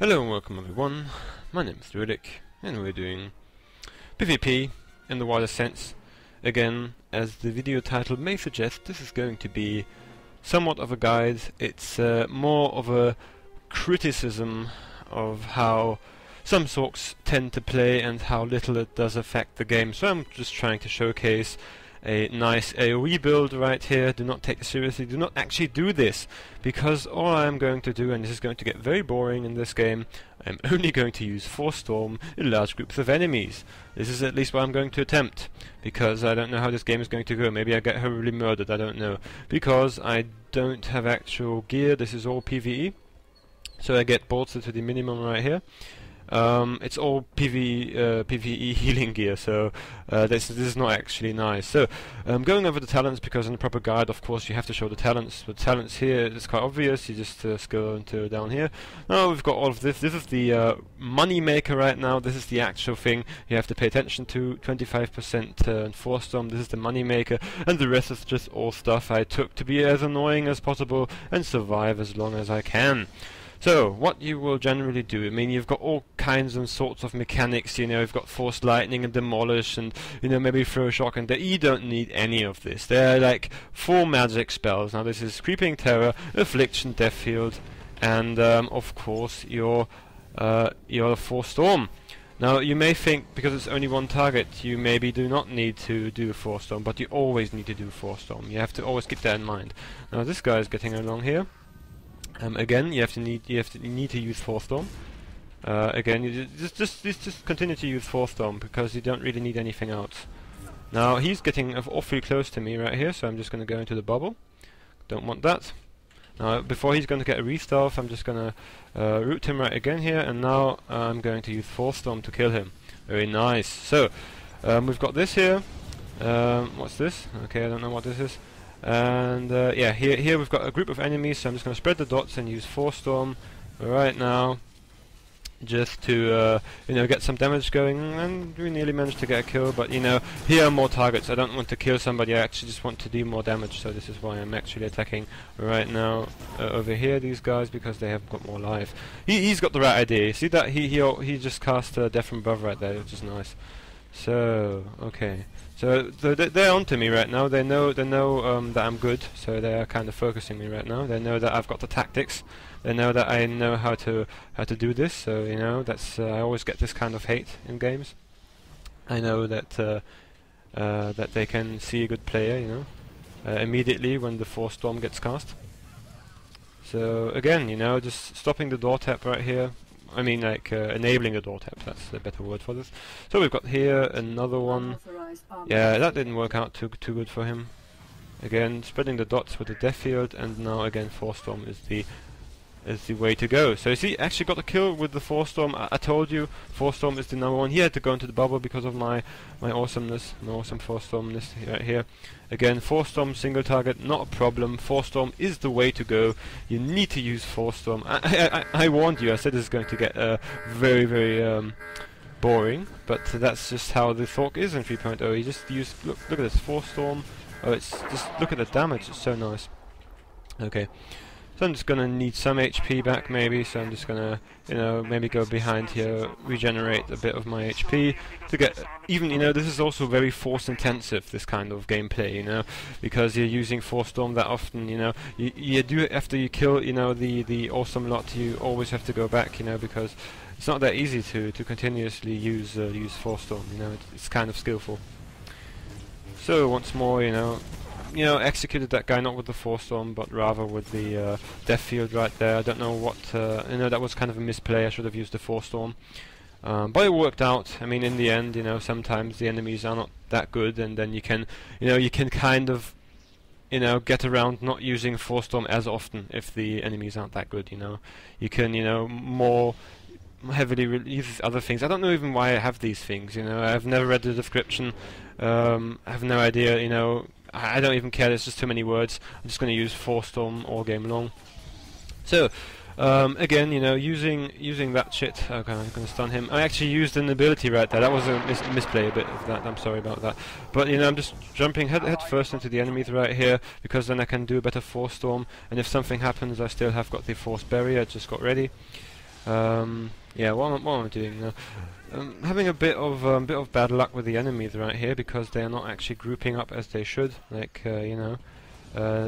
Hello and welcome everyone, my name is Drewlik and we're doing PvP in the wider sense. Again, as the video title may suggest, this is going to be somewhat of a guide. It's more of a criticism of how some Sorcs tend to play and how little it does affect the game. So I'm just trying to showcase a nice AoE build right here. Do not take it seriously, do not actually do this, because all I'm going to do, and this is going to get very boring in this game, I'm only going to use Force in large groups of enemies. This is at least what I'm going to attempt, because I don't know how this game is going to go. Maybe I get horribly murdered, I don't know, because I don't have actual gear. This is all PvE, so I get bolted to the minimum right here. It's all PvE healing gear, so this is not actually nice. So going over the talents, because in the proper guide, of course, you have to show the talents. The talents here is quite obvious. You just go into down here. Now we've got all of this. This is the money maker right now. This is the actual thing you have to pay attention to. 25% Force Storm. This is the money maker, and the rest is just all stuff I took to be as annoying as possible and survive as long as I can. So, what you will generally do, I mean, you've got all kinds and sorts of mechanics, you know, you've got Force Lightning and Demolish and, you know, maybe Throw Shock, and you don't need any of this. They're like 4 magic spells. Now this is Creeping Terror, Affliction, Death Field, and, of course, your Force Storm. Now, you may think, because it's only one target, you maybe do not need to do Force Storm, but you always need to do Force Storm. You have to always keep that in mind. Now, this guy is getting along here. Again, you need to use Force Storm. Again, you just continue to use Force Storm because you don't really need anything else. Now he's getting awfully close to me right here, so I'm just going to go into the bubble. Don't want that. Now before he's going to get a restart, I'm just going to root him right again here, and now I'm going to use Force Storm to kill him. Very nice. So we've got this here. What's this? Okay, I don't know what this is. And yeah, here we've got a group of enemies, so I'm just going to spread the dots and use Force Storm right now, just to you know, get some damage going. And we nearly managed to get a kill, but you know, here are more targets. I don't want to kill somebody, I actually just want to do more damage, so this is why I'm actually attacking right now over here, these guys, because they have got more life. He's got the right idea. See that he just cast Death from Above right there, which is nice. So okay, so they're onto me right now. They know that I'm good, so they are kind of focusing me right now. They know that I've got the tactics. They know that I know how to do this. So you know, that's I always get this kind of hate in games. I know that that they can see a good player, you know, immediately when the Force Storm gets cast. So again, you know, just stopping the door tap right here. I mean, like, enabling a door tap, that's the better word for this. So we've got here another one. Yeah, that didn't work out too good for him. Again, spreading the dots with the Death Field, and now again Force Storm is the way to go. So you see, actually got a kill with the Force Storm. I told you, Force Storm is the number one. He had to go into the bubble because of my awesomeness, my awesome Force Stormness right here. Again, Force Storm single target, not a problem. Force Storm is the way to go. You need to use Force Storm. I warned you. I said this is going to get very boring, but that's just how the Sorc is in 3.0. You just use look at this Force Storm. Oh, it's just look at the damage. It's so nice. Okay. So I'm just gonna need some HP back maybe, so I'm just gonna, you know, maybe go behind here, regenerate a bit of my HP to get even, you know, this is also very force intensive, this kind of gameplay, you know, because you're using Force Storm that often, you know, you do it after you kill, you know, the awesome lot, you always have to go back, you know, because it's not that easy to continuously use Force Storm, you know, it's kind of skillful. So once more, you know, executed that guy not with the Force Storm, but rather with the Death Field right there. I don't know what, you know, that was kind of a misplay. I should have used the Force Storm, but it worked out. I mean, in the end, you know, sometimes the enemies are not that good, and then you can, you know, kind of, you know, get around not using Force Storm as often if the enemies aren't that good. You know, you can, you know, more heavily use other things. I don't know even why I have these things. You know, I've never read the description. I have no idea. You know. I don't even care, there's just too many words. I'm just going to use Force Storm all game long. So, again, you know, using that shit. Okay, I'm going to stun him. I actually used an ability right there. That was a misplay a bit of that. I'm sorry about that. But, you know, I'm just jumping head first into the enemies right here, because then I can do a better Force Storm. And if something happens, I still have got the Force Barrier. I just got ready. Yeah, what am I doing now? Having a bit of bad luck with the enemies right here because they are not actually grouping up as they should. Like you know,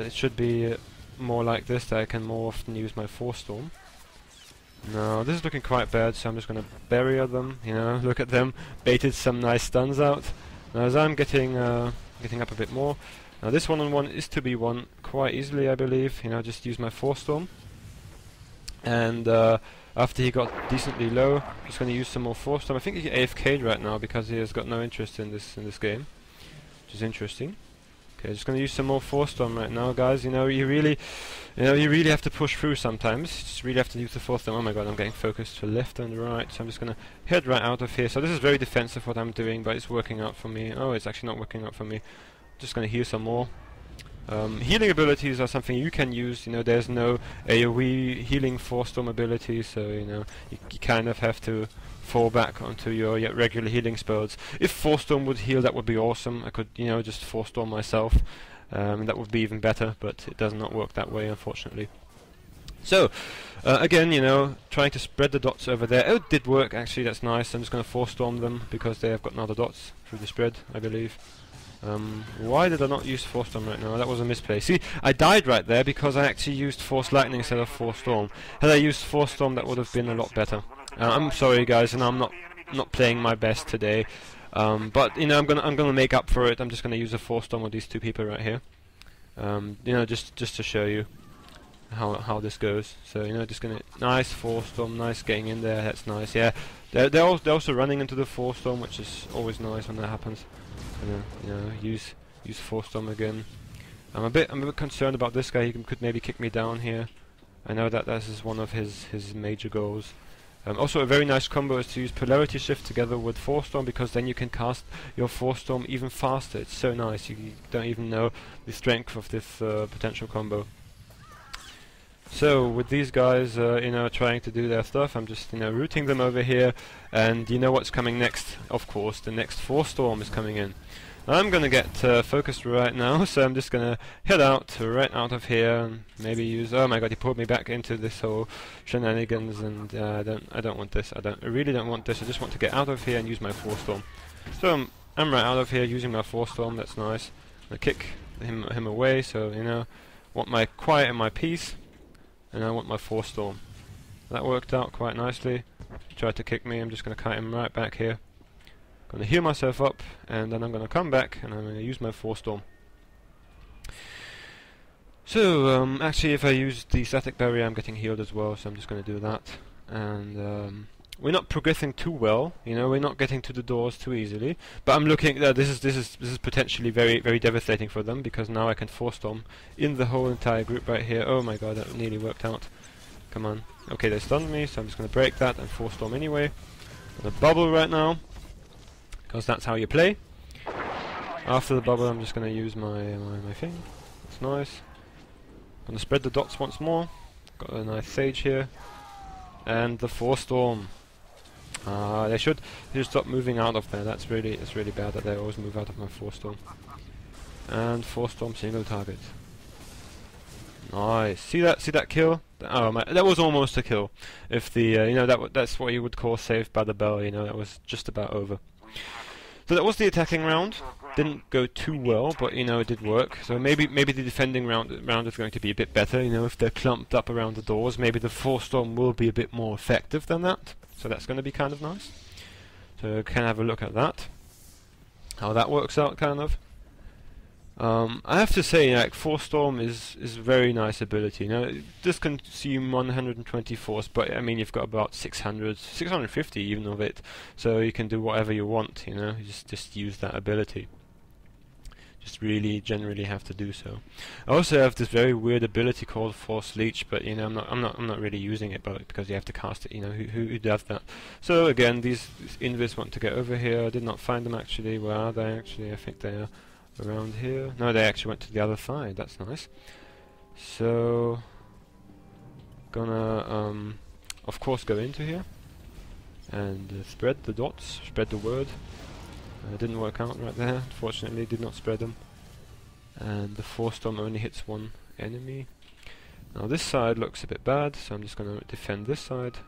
it should be more like this, that I can more often use my Force Storm. No, this is looking quite bad, so I'm just gonna bury them. You know, look at them, baited some nice stuns out. Now as I'm getting up a bit more. Now this one-on-one is to be won quite easily, I believe. You know, just use my Force Storm. And after he got decently low, I'm just going to use some more Force Storm. I think he AFK'd right now because he has got no interest in this game, which is interesting. Okay, just going to use some more Force Storm right now, guys. You know, you really have to push through sometimes. You just really have to use the Force Storm. Oh my God, I'm getting focused to left and right, so I'm just going to head right out of here. So this is very defensive what I'm doing, but it's working out for me. Oh, it's actually not working out for me. Just going to heal some more. Healing abilities are something you can use. You know, there's no AoE healing Force Storm ability, so you know you kind of have to fall back onto your regular healing spells. If Force Storm would heal, that would be awesome. I could, you know, just Force Storm myself, and that would be even better. But it does not work that way, unfortunately. So again, you know, trying to spread the dots over there. Oh, it did work actually. That's nice. I'm just going to Force Storm them because they have got now the dots through the spread, I believe. Why did I not use Force Storm right now? That was a misplay. See, I died right there because I actually used Force Lightning instead of Force Storm. Had I used Force Storm, that would have been a lot better. I'm sorry, guys, and I'm not playing my best today. But you know, I'm gonna make up for it. I'm just gonna use a Force Storm with these two people right here. You know, just to show you how this goes. So you know, just gonna nice Force Storm, nice getting in there. That's nice. Yeah, they're also running into the Force Storm, which is always nice when that happens. You know, use Force Storm again. I'm a bit concerned about this guy. He could maybe kick me down here. I know that this is one of his major goals. Also, a very nice combo is to use Polarity Shift together with Force Storm, because then you can cast your Force Storm even faster. It's so nice. You don't even know the strength of this potential combo. So with these guys, you know, trying to do their stuff, I'm just, you know, rooting them over here, and you know what's coming next? Of course, the next Force Storm is coming in. I'm gonna get focused right now, so I'm just gonna head out right out of here, and maybe use. Oh my God, he pulled me back into this whole shenanigans, and I don't want this. I really don't want this. I just want to get out of here and use my Force Storm. So I'm right out of here using my Force Storm. That's nice. I kick him away, so you know, want my quiet and my peace. And I want my Force Storm. That worked out quite nicely. He tried to kick me. I'm just going to kite him right back here. Going to heal myself up, and then I'm going to come back and I'm going to use my Force Storm. So actually, if I use the static barrier, I'm getting healed as well. So I'm just going to do that. And we're not progressing too well. You know, we're not getting to the doors too easily. But I'm looking. This is potentially very devastating for them, because now I can Force Storm in the whole entire group right here. Oh my God, that nearly worked out. Come on. Okay, they stunned me, so I'm just going to break that and Force Storm anyway. I'm going to bubble right now, because that's how you play. After the bubble, I'm just going to use my thing. That's nice. Going to spread the dots once more. Got a nice Sage here, and the Force Storm. They should stop moving out of there. It's really bad that they always move out of my Force Storm. And Force Storm single target. Nice. See that kill? Oh my, that was almost a kill. If the you know, that's what you would call saved by the bell. You know, that was just about over. So that was the attacking round. Didn't go too well, but you know, it did work. So maybe the defending round is going to be a bit better. You know, if they're clumped up around the doors, maybe the Force Storm will be a bit more effective than that. So that's going to be kind of nice. So we can have a look at that, how that works out, kind of. I have to say, like, Force Storm is a very nice ability. You know, it does consume 120 force, but I mean, you've got about 650 even of it, so you can do whatever you want. You know, you just use that ability. Just really generally have to do so. I also have this very weird ability called Force Leech, but you know, I'm not really using it, but because you have to cast it. You know, who does that? So again, these invis want to get over here. I did not find them actually. Where are they actually? I think they are around here. No, they actually went to the other side. That's nice. So gonna of course go into here and spread the dots, spread the word. Didn't work out right there, unfortunately. Did not spread them, and the Force Storm only hits one enemy. Now this side looks a bit bad, so I'm just going to defend this side.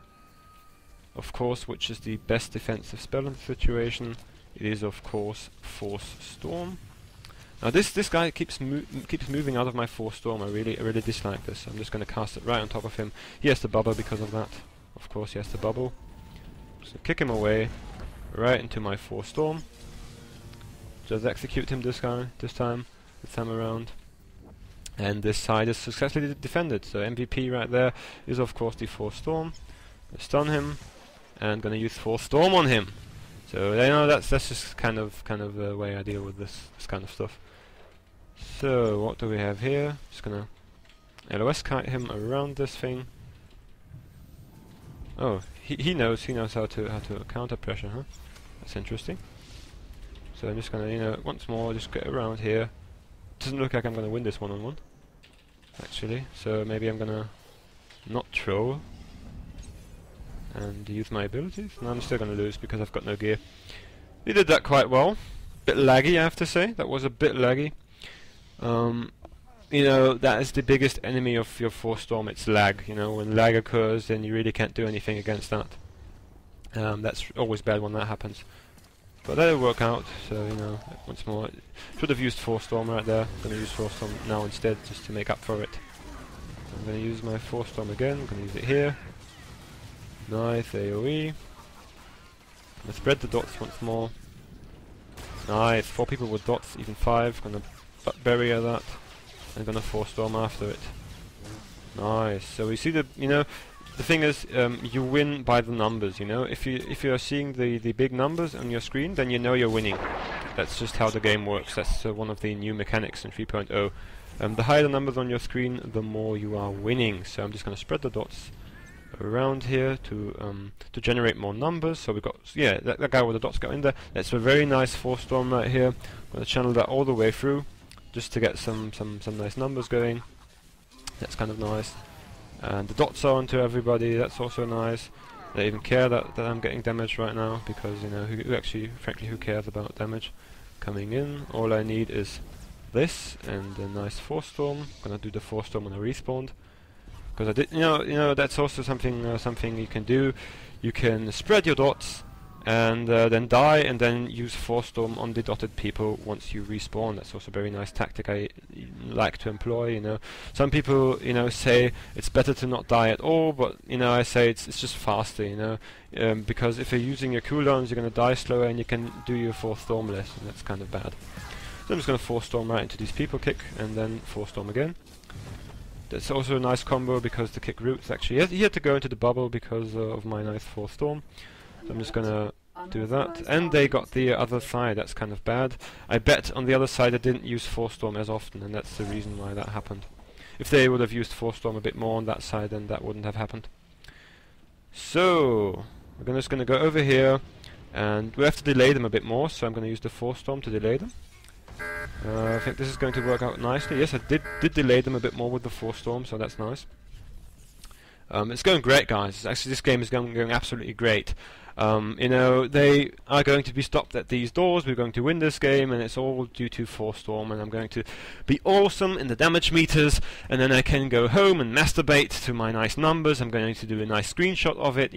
of course, which is the best defensive spell in the situation. It is, of course, Force Storm. Now this guy keeps moving out of my Force Storm. I really dislike this. I'm just going to cast it right on top of him. He has to bubble because of that. Of course, he has to bubble. So kick him away, right into my Force Storm. Just execute him this time around. And this side is successfully defended. So MVP right there is, of course, the Force Storm. I stun him, and gonna use Force Storm on him. So you know that's just kind of the way I deal with this kind of stuff. So what do we have here? Just gonna LOS kite him around this thing. Oh, he knows how to counter pressure, huh? That's interesting. So I'm just gonna once more just get around here. Doesn't look like I'm gonna win this one-on-one, actually. So maybe I'm gonna not troll and use my abilities. No, I'm still gonna lose because I've got no gear. He did that quite well. Bit laggy, I have to say. That was a bit laggy. That is the biggest enemy of your Force Storm. It's lag. When lag occurs, then you really can't do anything against that. That's always bad when that happens. But that'll work out. So once more, should have used Force Storm right there. I'm gonna use Force Storm now instead, just to make up for it. I'm gonna use my Force Storm again. I'm gonna use it here. Nice AoE. Gonna spread the dots once more. Nice, 4 people with dots, even 5. Gonna barrier that. And gonna Force Storm after it. Nice. So we see the thing is, you win by the numbers. If you are seeing the big numbers on your screen, then you know you're winning. That's just how the game works. That's one of the new mechanics in 3.0. The higher the numbers on your screen, the more you are winning. So I'm just gonna spread the dots around here to generate more numbers. So we've got that guy with the dots got in there. That's a very nice Force Storm right here. I'm gonna channel that all the way through, just to get some nice numbers going. That's kind of nice. And the dots are onto everybody. That's also nice. They even care that I'm getting damage right now, because who cares about damage coming in? All I need is this and a nice Force Storm. I'm gonna do the Force Storm when I respawned. Because I did, that's also something you can do. You can spread your dots and then die, and then use Force Storm on the dotted people once you respawn. That's also a very nice tactic I like to employ. Some people, say it's better to not die at all, but I say it's just faster. Because if you're using your cooldowns, you're gonna die slower, and you can do your Force Storm less, and that's kind of bad. So I'm just gonna Force Storm right into these people, kick, and then Force Storm again. That's also a nice combo, because the kick roots actually he had to go into the bubble because of my nice Force Storm. So I'm just gonna do that. And they got the other side. That's kind of bad. I bet on the other side I didn't use Force Storm as often, and that's the reason why that happened. If they would have used Force Storm a bit more on that side, then that wouldn't have happened. So we're just gonna go over here, and we have to delay them a bit more. So I'm gonna use the Force Storm to delay them. I think this is going to work out nicely. Yes, I did delay them a bit more with the Force Storm, so that's nice. It's going great, guys. Actually, this game is going absolutely great. They are going to be stopped at these doors. We're going to win this game, and it's all due to Force Storm, and I'm going to be awesome in the damage meters, and then I can go home and masturbate to my nice numbers. I'm going to do a nice screenshot of it,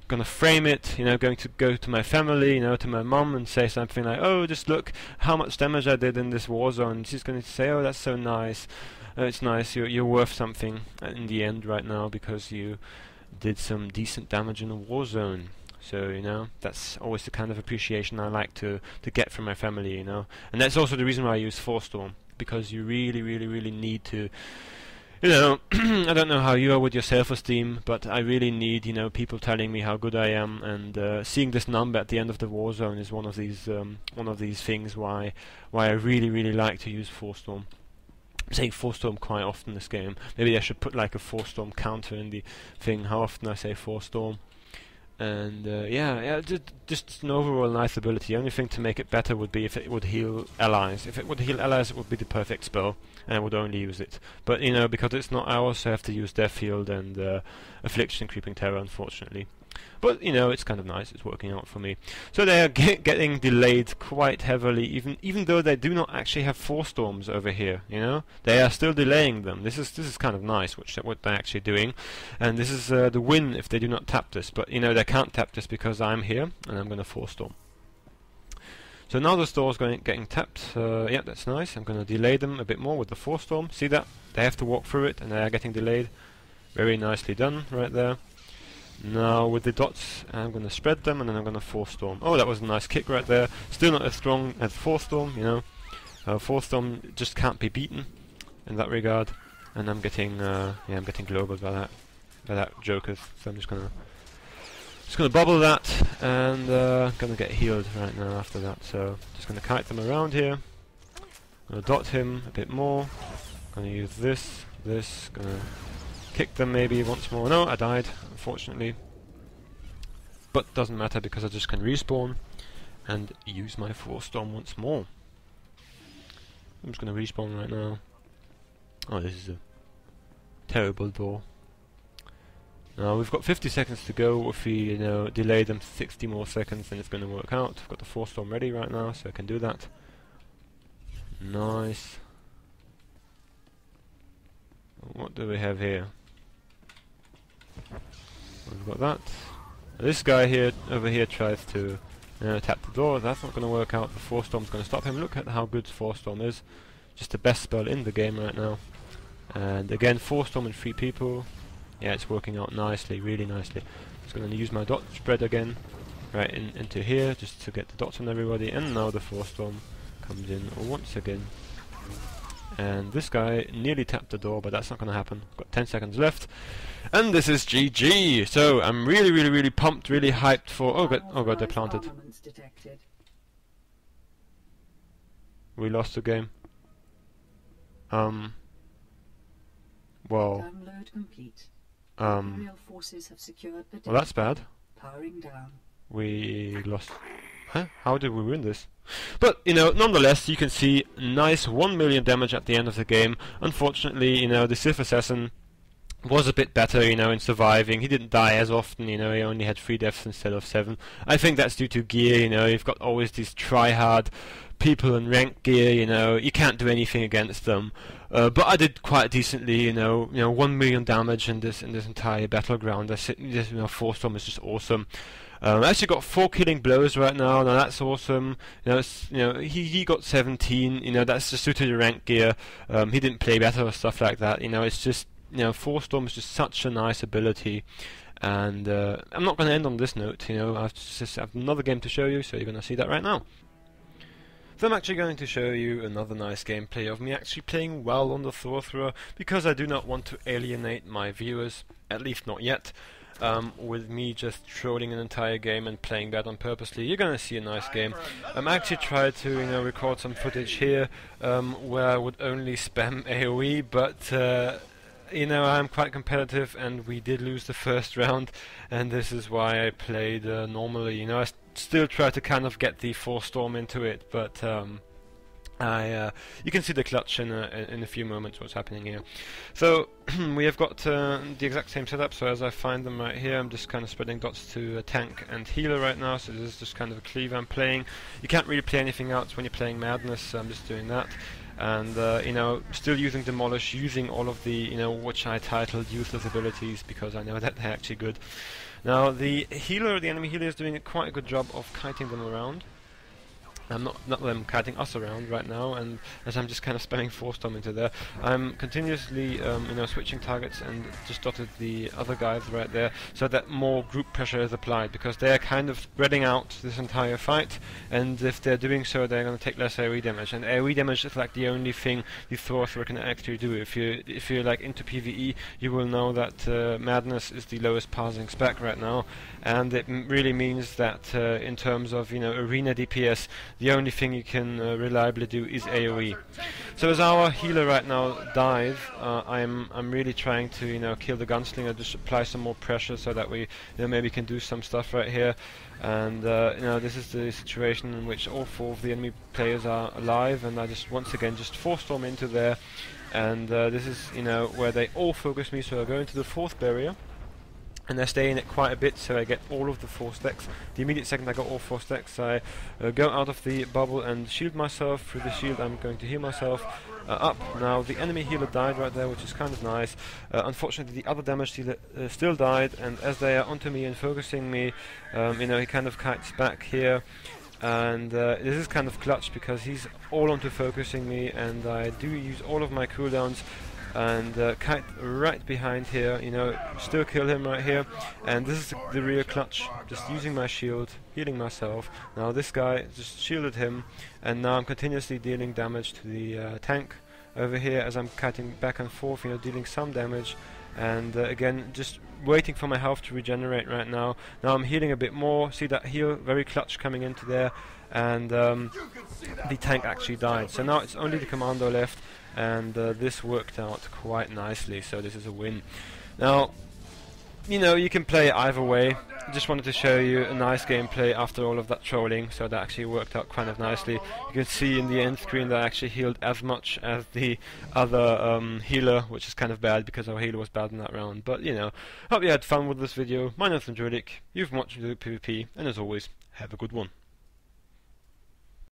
gonna frame it, going to go to my family, to my mum, and say something like, oh, just look how much damage I did in this Warzone. She's going to say, oh, that's so nice. It's nice, you're worth something in the end right now, because you did some decent damage in a Warzone. So, that's always the kind of appreciation I like to get from my family, And that's also the reason why I use Force Storm, because you really need to, I don't know how you are with your self-esteem, but I really need, people telling me how good I am, and seeing this number at the end of the Warzone is one of these things why I really like to use Force Storm. I'm saying Force Storm quite often in this game. Maybe I should put like a Force Storm counter in the thing, how often I say Force Storm. And just an overall nice ability. The only thing to make it better would be if it would heal allies. If it would heal allies, it would be the perfect spell, and I would only use it. But because it's not ours, I have to use Death Field and Affliction, Creeping Terror, unfortunately. But, you know, it's kind of nice, it's working out for me. So they are getting delayed quite heavily, even though they do not actually have 4 storms over here, you know? They are still delaying them. This is kind of nice, what they're actually doing. And this is the win if they do not tap this. But, you know, they can't tap this because I'm here, and I'm going to 4 storm. So now the store is getting tapped. Yeah, that's nice. I'm going to delay them a bit more with the 4 storm. See that? They have to walk through it, and they are getting delayed. Very nicely done right there. Now with the dots, I'm going to spread them, and then I'm going to 4 storm. Oh, that was a nice kick right there. Still not as strong as 4 storm, you know. 4 storm just can't be beaten in that regard. And I'm getting, yeah, I'm getting global by that Joker. So I'm just gonna bubble that, and gonna get healed right now after that. So just gonna kite them around here. Gonna dot him a bit more. Gonna use this. Gonna kick them maybe once more. No, I died, unfortunately. But doesn't matter because I just can respawn and use my 4 storm once more. I'm just gonna respawn right now. Oh, this is a terrible door. Now we've got 50 seconds to go. If we, you know, delay them 60 more seconds, then it's going to work out. I've got the 4 storm ready right now, so I can do that. Nice. What do we have here? We've got that. This guy here, over here, tries to tap the door. That's not going to work out. The 4 storm's going to stop him. Look at how good 4 storm is. Just the best spell in the game right now. And again, 4 storm and 3 people. Yeah, it's working out nicely, really nicely. Just going to use my dot spread again, right into here, just to get the dots on everybody. And now the 4 storm comes in once again. And this guy nearly tapped the door, but that's not going to happen. Got 10 seconds left, and this is GG. So I'm really pumped, really hyped for. Oh god, they planted. We lost the game. Well. Download complete. Forces have secured the well, that's bad. Powering down. We lost. Huh? How did we win this? But, you know, nonetheless, you can see nice 1 million damage at the end of the game. Unfortunately, you know, the Sith Assassin was a bit better, you know, in surviving. He didn't die as often, you know, he only had 3 deaths instead of 7. I think that's due to gear, you know, you've got always these try-hard people in rank gear, you know, you can't do anything against them. But I did quite decently, you know, 1 million damage in this entire battleground. This, you know, 4 storm is just awesome. I actually got 4 killing blows right now. Now that's awesome. You know, he got 17. You know, that's just due to the rank gear. He didn't play better or stuff like that. You know, it's just, you know, 4 storm is just such a nice ability. And I'm not going to end on this note. You know, I've just have another game to show you, so you're going to see that right now. So I'm actually going to show you another nice gameplay of me actually playing well on the Sorcerer, because I do not want to alienate my viewers, at least not yet. With me just trolling an entire game and playing bad on purposely. You're gonna see a nice game. I actually tried to, you know, record some footage here where I would only spam AoE, but you know, I'm quite competitive, and we did lose the first round, and this is why I played normally. You know, I still try to kind of get the 4 storm into it, but you can see the clutch in a few moments what's happening here. So we have got the exact same setup, so as I find them right here, I'm just kind of spreading dots to tank and healer right now, so this is just kind of a cleave I'm playing. You can't really play anything else when you're playing Madness, so I'm just doing that. And you know, still using Demolish, using all of the, you know, which I titled useless abilities, because I know that they're actually good. Now the healer, the enemy healer, is doing quite a good job of kiting them around. Not them kiting us around right now, and as I'm just kind of spamming 4 storm into there, I'm continuously you know, switching targets and just dotted the other guys right there, so that more group pressure is applied, because they are kind of spreading out this entire fight, and if they're doing so, they're going to take less AoE damage, and AoE damage is like the only thing the Sorcerer can actually do. If you're like into PvE, you will know that Madness is the lowest passing spec right now, and it really means that in terms of, you know, arena DPS, the only thing you can reliably do is AoE. So as our healer right now dies, I'm really trying to, you know, kill the gunslinger, just apply some more pressure so that we, you know, maybe can do some stuff right here. And you know, this is the situation in which all 4 of the enemy players are alive, and I just once again just 4 storm into there, and this is, you know, where they all focus me. So I go into the 4th barrier. and I stay in it quite a bit, so I get all of the 4 stacks. The immediate second I got all 4 stacks, I go out of the bubble and shield myself. Through the shield I'm going to heal myself up. Now the enemy healer died right there, which is kind of nice. Unfortunately the other damage dealer still died, and as they are onto me and focusing me, you know, he kind of kites back here. And this is kind of clutch because he's all onto focusing me, and I do use all of my cooldowns and kite right behind here, you know, still kill him right here. And this is the real clutch, just using my shield, healing myself. Now this guy just shielded him, and now I'm continuously dealing damage to the tank over here as I'm kiting back and forth, you know, dealing some damage. And again, just waiting for my health to regenerate right now. Now I'm healing a bit more. See that heal, very clutch coming into there, and the tank actually died. So now it's only the commando left, and this worked out quite nicely. So this is a win. Now, you know, you can play either way. Just wanted to show you a nice gameplay after all of that trolling, so that actually worked out kind of nicely. You can see in the end screen that I actually healed as much as the other healer, which is kind of bad because our healer was bad in that round. But, you know, hope you had fun with this video. My name's Drewlik, you've watched Drewlik PvP, and as always, have a good one.